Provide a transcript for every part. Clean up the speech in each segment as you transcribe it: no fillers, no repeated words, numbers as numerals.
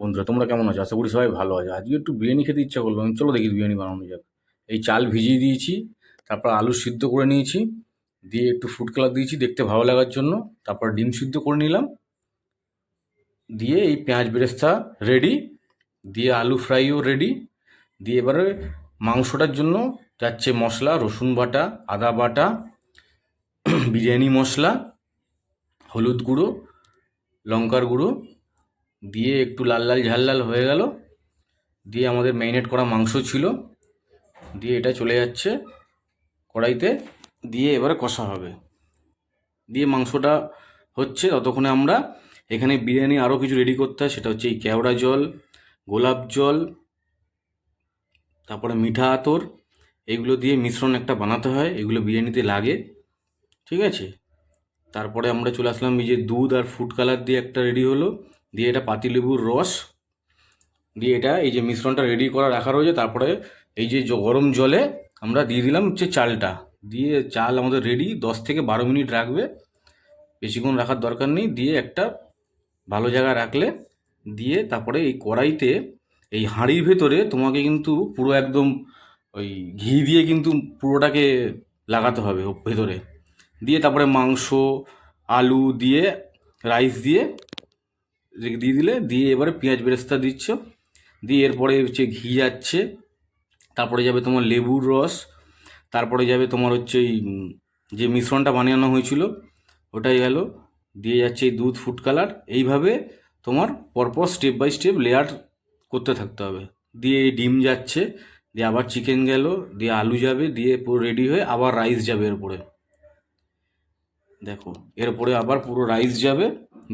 বন্ধুরা, তোমরা কেমন আছো? আশা করি সবাই ভালো আছে। আজকে একটু বিরিয়ানি খেতে ইচ্ছা করলো, চলো দেখি বিরিয়ানি বানানো যাক। এই চাল ভিজিয়ে দিয়েছি, তারপর আলু সিদ্ধ করে নিয়েছি, দিয়ে একটু ফুড কালার দিয়েছি দেখতে ভালো লাগার জন্য, তারপর ডিম সিদ্ধ করে নিলাম, দিয়ে এই পেঁয়াজ বেরেস্তা রেডি, দিয়ে আলু ফ্রাইও রেডি, দিয়ে এবারে মাংসটার জন্য যাচ্ছে মশলা: রসুন বাটা, আদা বাটা, বিরিয়ানি মশলা, হলুদ গুঁড়ো, লঙ্কার গুঁড়ো, দিয়ে একটু লাল লাল ঝাল লাল হয়ে গেল, দিয়ে আমাদের ম্যারিনেট করা মাংস ছিল, দিয়ে এটা চলে যাচ্ছে কড়াইতে, দিয়ে এবারে কষা হবে। দিয়ে মাংসটা হচ্ছে ততক্ষণে আমরা এখানে বিরিয়ানি আরও কিছু রেডি করতে হয়, সেটা হচ্ছে এই কেওড়া জল, গোলাপ জল, তারপরে মিঠা আতর, এইগুলো দিয়ে মিশ্রণ একটা বানাতে হয়, এগুলো বিরিয়ানিতে লাগে, ঠিক আছে। তারপরে আমরা চলে আসলাম এই যে দুধ আর ফুড কালার দিয়ে একটা রেডি হলো, দিয়ে এটা পাতিলেবুর রস দিয়ে এটা এই যে মিশ্রণটা রেডি করা রাখা রয়েছে, তারপরে এই যে গরম জলে আমরা দিয়ে দিলাম হচ্ছে চালটা, দিয়ে চাল আমাদের রেডি। 10 থেকে 12 মিনিট রাখবে, বেশিক্ষণ রাখার দরকার নেই। দিয়ে একটা ভালো জায়গায় রাখলে, দিয়ে তারপরে এই কড়াইতে এই হাঁড়ির ভেতরে তোমাকে কিন্তু পুরো একদম ওই ঘি দিয়ে কিন্তু পুরোটাকে লাগাতে হবে ভেতরে, দিয়ে তারপরে মাংস, আলু দিয়ে, রাইস দিয়ে দিয়ে দিলে, দিয়ে এবারে পেঁয়াজ বেরেস্তা দিচ্ছ, দিয়ে এরপরে হচ্ছে ঘি যাচ্ছে, তারপরে যাবে তোমার লেবুর রস, তারপরে যাবে তোমার হচ্ছে এই যে মিশ্রণটা বানানো হয়েছিল ওটাই গেল, দিয়ে যাচ্ছে এই দুধ ফুড কালার। এইভাবে তোমার পরপর স্টেপ বাই স্টেপ লেয়ার করতে থাকতে হবে। দিয়ে এই ডিম যাচ্ছে, দিয়ে আবার চিকেন গেল, দিয়ে আলু যাবে, দিয়ে পুরো রেডি হয়ে আবার রাইস যাবে এরপরে, দেখো এরপরে আবার পুরো রাইস যাবে,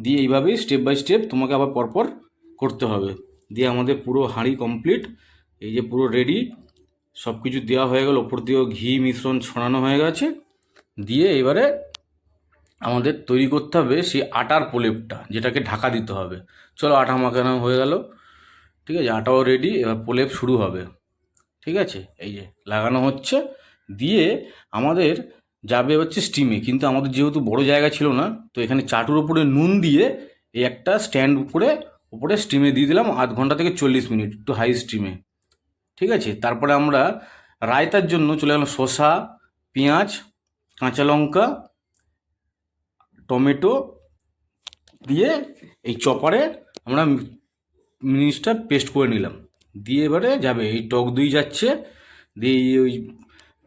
দিয়ে এইভাবেই স্টেপ বাই স্টেপ তোমাকে আবার পরপর করতে হবে। দিয়ে আমাদের পুরো হাঁড়ি কমপ্লিট, এই যে পুরো রেডি, সব কিছু দেওয়া হয়ে গেল, ওপর দিয়েও ঘি মিশ্রণ ছড়ানো হয়ে গেছে। দিয়ে এবারে আমাদের তৈরি করতে হবে সেই আটার প্রলেপটা, যেটাকে ঢাকা দিতে হবে। চলো আটা মাখানো হয়ে গেল, ঠিক আছে, আটাও রেডি, এবার প্রলেপ শুরু হবে, ঠিক আছে। এই যে লাগানো হচ্ছে, দিয়ে আমাদের যাবে হচ্ছে স্টিমে। কিন্তু আমাদের যেহেতু বড় জায়গা ছিল না, তো এখানে চাটুর ওপরে নুন দিয়ে এই একটা স্ট্যান্ড উপরে স্টিমে দিয়ে দিলাম 0.5 থেকে 40 মিনিট, একটু হাই স্টিমে, ঠিক আছে। তারপরে আমরা রায়তার জন্য চলে গেলাম শসা, পেঁয়াজ, কাঁচা লঙ্কা, টমেটো দিয়ে এই চপারে আমরা জিনিসটা পেস্ট করে নিলাম। দিয়ে এবারে যাবে এই টক দই যাচ্ছে, দিয়ে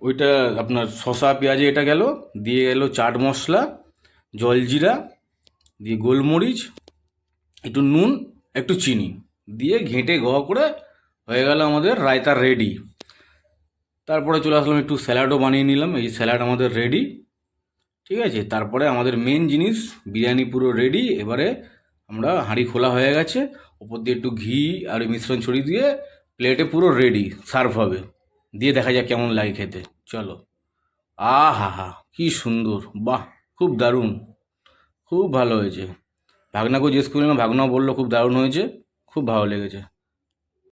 ওইটা আপনার শসা পেঁয়াজে এটা গেল, দিয়ে গেল চাট মশলা, জলজিরা, দিয়ে গোলমরিচ, একটু নুন, একটু চিনি, দিয়ে ঘেঁটে করে হয়ে গেল আমাদের রায়তা রেডি। তারপরে চলে আসলাম, একটু স্যালাডও বানিয়ে নিলাম, এই স্যালাড আমাদের রেডি, ঠিক আছে। তারপরে আমাদের মেন জিনিস বিরিয়ানি পুরো রেডি। এবারে আমরা হাঁড়ি খোলা হয়ে গেছে, ওপর দিয়ে একটু ঘি আর মিশ্রণ ছড়িয়ে দিয়ে প্লেটে পুরো রেডি, সার্ভ হবে। দিয়ে দেখা যাক কেমন লাগে খেতে, চলো। হা হা, কী সুন্দর, বাহ, খুব দারুণ, খুব ভালো হয়েছে। ভাগনাকেও জিজ্ঞেস করলাম, ভাগনাও বললো খুব দারুণ হয়েছে, খুব ভালো লেগেছে।